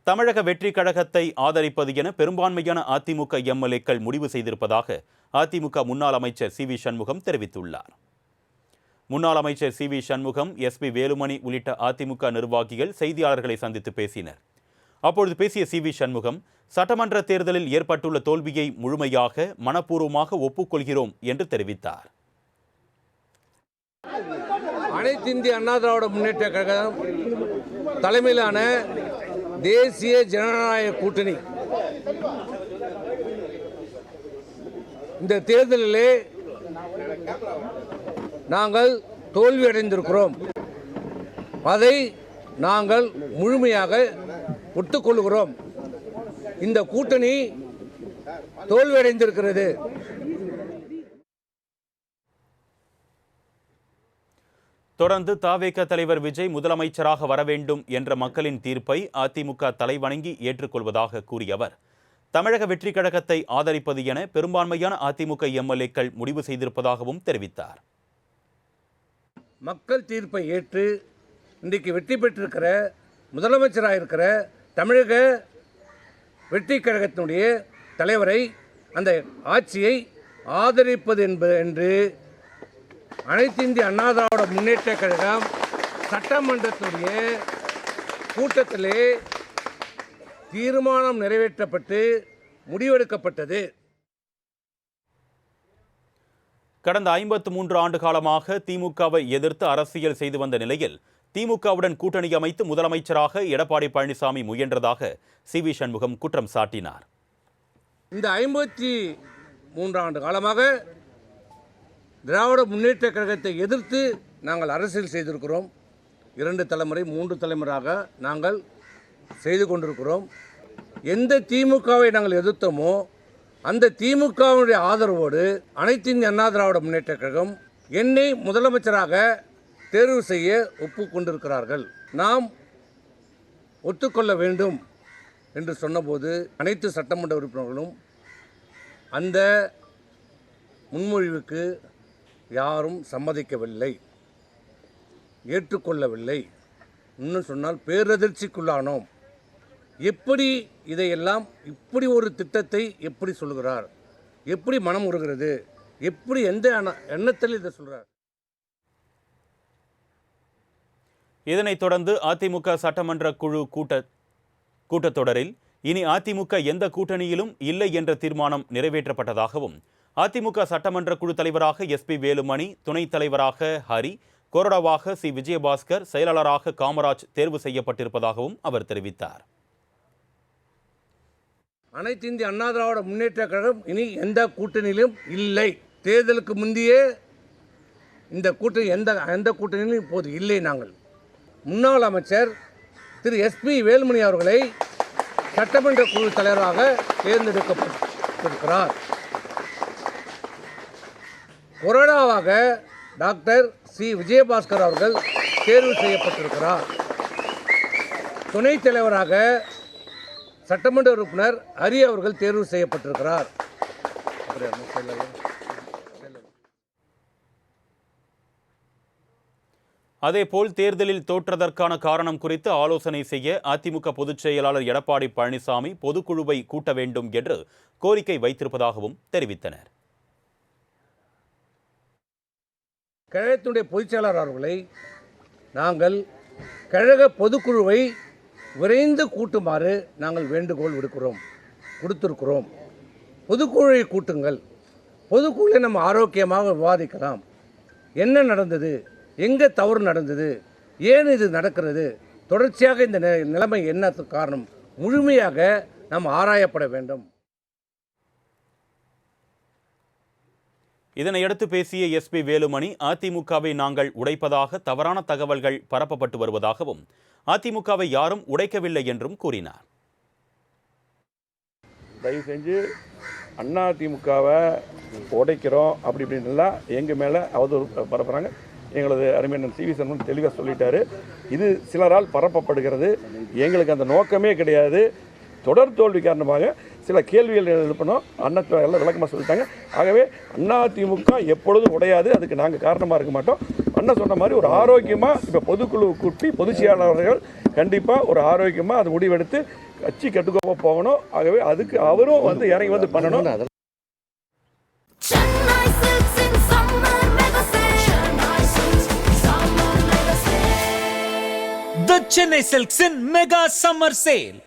தமிழக வெற்றி கழகத்தை ஆதரிப்பது என பெரும்பான்மையான அதிமுக எம்எல்ஏக்கள் முடிவு செய்திருப்பதாக அதிமுக முன்னாள் அமைச்சர் சி வி சண்முகம் தெரிவித்துள்ளார். முன்னாள் அமைச்சர் C V Shanmugam, SP Velumani உள்ளிட்ட அதிமுக நிர்வாகிகள் செய்தியாளர்களை சந்தித்து பேசினர். அப்பொழுது பேசிய சி வி சண்முகம், சட்டமன்ற தேர்தலில் ஏற்பட்டுள்ள தோல்வியை முழுமையாக மனப்பூர்வமாக ஒப்புக்கொள்கிறோம் என்று தெரிவித்தார். அனைத்து இந்திய அண்ணா திராவிட முன்னேற்ற கழகம் தலைமையிலான தேசிய ஜனநாயக கூட்டணி இந்த தேர்தலிலே நாங்கள் தோல்வியடைந்திருக்கிறோம். அதை நாங்கள் முழுமையாக ஒத்துக்கொள்கிறோம். இந்த கூட்டணி தோல்வியடைந்திருக்கிறது. தொடர்ந்து தவேக தலைவர் விஜய் முதலமைச்சராக வர வேண்டும் என்ற மக்களின் தீர்ப்பை அதிமுக தலைவணங்கி ஏற்றுக்கொள்வதாக கூறிய அவர், தமிழக வெற்றி கழகத்தை ஆதரிப்பது என பெரும்பான்மையான அதிமுக எம்எல்ஏக்கள் முடிவு செய்திருப்பதாகவும் தெரிவித்தார். மக்கள் தீர்ப்பை ஏற்று இன்றைக்கு வெற்றி பெற்றிருக்கிற முதலமைச்சராக இருக்கிற தமிழக வெற்றி கழகத்தினுடைய தலைவரை, அந்த ஆட்சியை ஆதரிப்பது என்று அனைத்து இந்திய அண்ணா திராவிட முன்னேற்ற கழகம் சட்டமன்றத்துடைய கூட்டத்திலே தீர்மானம் நிறைவேற்றப்பட்டு முடிவெடுக்கப்பட்டது. கடந்த 53 ஆண்டு காலமாக திமுகவை எதிர்த்து அரசியல் செய்து வந்த நிலையில் திமுகவுடன் கூட்டணி அமைத்து முதலமைச்சராக எடப்பாடி பழனிசாமி முயன்றதாக சி வி சண்முகம் குற்றம் சாட்டினார். இந்த 53 ஆண்டு காலமாக திராவிட முன்னேற்ற கழகத்தை எதிர்த்து நாங்கள் அரசியல் செய்திருக்கிறோம். 2 தலைமுறை 3 தலைமுறையாக நாங்கள் செய்து கொண்டிருக்கிறோம். எந்த திமுகவை நாங்கள் எதிர்த்தோமோ அந்த திமுகவுடைய ஆதரவோடு அனைத்து இந்திய அண்ணா திராவிட முன்னேற்ற கழகம் என்னை முதலமைச்சராக தேர்வு செய்ய ஒப்புக்கொண்டிருக்கிறார்கள். நாம் ஒத்துக்கொள்ள வேண்டும் என்று சொன்னபோது அனைத்து சட்டமன்ற உறுப்பினர்களும் அந்த முன்மொழிவுக்கு யாரும் சம்மதிக்கவில்லை, ஏற்றுக்கொள்ளவில்லை. இன்னும் சொன்னால் பேரதிர்ச்சிக்குள்ளானோம். எப்படி இதையெல்லாம் இப்படி ஒரு திட்டத்தை எப்படி சொல்கிறார், எப்படி மனம் உருகிறது, எப்படி எந்த எண்ணத்தில் இதை சொல்கிறார்? இதனைத் தொடர்ந்து அதிமுக சட்டமன்ற குழு கூட்டத்தொடரில் இனி அதிமுக எந்த கூட்டணியிலும் இல்லை என்ற தீர்மானம் நிறைவேற்றப்பட்டதாகவும், அதிமுக சட்டமன்ற குழு தலைவராக எஸ்பி வேலுமணி, துணைத் தலைவராக ஹரி, கொறடாவாக சி விஜயபாஸ்கர், செயலாளராக காமராஜ் தேர்வு செய்யப்பட்டிருப்பதாகவும் அவர் தெரிவித்தார். அனைத்து இந்திய அண்ணா திராவிட முன்னேற்ற கழகம் இனி எந்த கூட்டணியிலும் இல்லை. தேர்தலுக்கு முந்தையே இந்த கூட்டணி எந்த கூட்டணியிலும் இப்போது இல்லை. நாங்கள் முன்னாள் அமைச்சர் திரு எஸ்பி வேலுமணி அவர்களை சட்டமன்ற குழு தலைவராக தேர்ந்தெடுக்கப்பட்டிருக்கிறார். கொறடாவாக டாக்டர் சி விஜயபாஸ்கர் அவர்கள் தேர்வு செய்யப்பட்டிருக்கிறார். துணைத் தலைவராக சட்டமன்ற உறுப்பினர் ஹரி அவர்கள் தேர்வு செய்யப்பட்டிருக்கிறார். அதேபோல் தேர்தலில் தோற்றதற்கான காரணம் குறித்து ஆலோசனை செய்ய அதிமுக பொதுச் செயலாளர் எடப்பாடி பழனிசாமி பொதுக்குழுவை கூட்ட வேண்டும் என்று கோரிக்கை வைத்திருப்பதாகவும் தெரிவித்தனர். கழகத்தினுடைய பொதுச் செயலாளர் அவர்களை நாங்கள் கழக பொதுக்குழுவை விரைந்து கூட்டுமாறு நாங்கள் வேண்டுகோள் கொடுத்திருக்கிறோம். பொதுக்குழுவை கூட்டுங்கள். பொதுக்குழுவை நம்ம ஆரோக்கியமாக விவாதிக்கலாம். என்ன நடந்தது, எங்கே தவறு நடந்தது, ஏன் இது நடக்கிறது, தொடர்ச்சியாக இந்த நிலைமை என்ன காரணம், முழுமையாக நாம் ஆராயப்பட வேண்டும். இதனையடுத்து பேசிய எஸ்பி வேலுமணி, அதிமுகவை நாங்கள் உடைப்பதாக தவறான தகவல்கள் பரப்பப்பட்டு வருவதாகவும், அதிமுகவை யாரும் உடைக்கவில்லை என்றும் கூறினார். தயவு செஞ்சு அதிமுகவை உடைக்கிறோம் அப்படி இப்படின்லாம் எங்கள் மேலே அவதூறு பரப்புகிறாங்க. எங்களது அருமையான சி வி சண்முகம் தெளிவாக சொல்லிட்டாரு. இது சிலரால் பரப்பப்படுகிறது. எங்களுக்கு அந்த நோக்கமே கிடையாது. தொடர் தோல்வி காரணமாக சில கேள்விகள் எழுப்பணும். எல்லாம் விளக்கமாக சொல்லிட்டாங்க. ஆகவே அதிமுக எப்பொழுதும் உடையாது. அதுக்கு நாங்கள் காரணமாக இருக்க மாட்டோம். அண்ணன் சொன்ன மாதிரி ஒரு ஆரோக்கியமாக இப்போ பொதுக்குழு கூட்டி பொதுச் செயலாளர்கள் கண்டிப்பாக ஒரு ஆரோக்கியமாக அது முடிவெடுத்து கட்சி கட்டுக்கோப்பாக போகணும். ஆகவே அதுக்கு அவரும் வந்து இறங்கி வந்து பண்ணணும். Chennai Silks in summer mega sale. Chennai Silks summer mega sale. The Chennai Silks in Mega Summer Sale.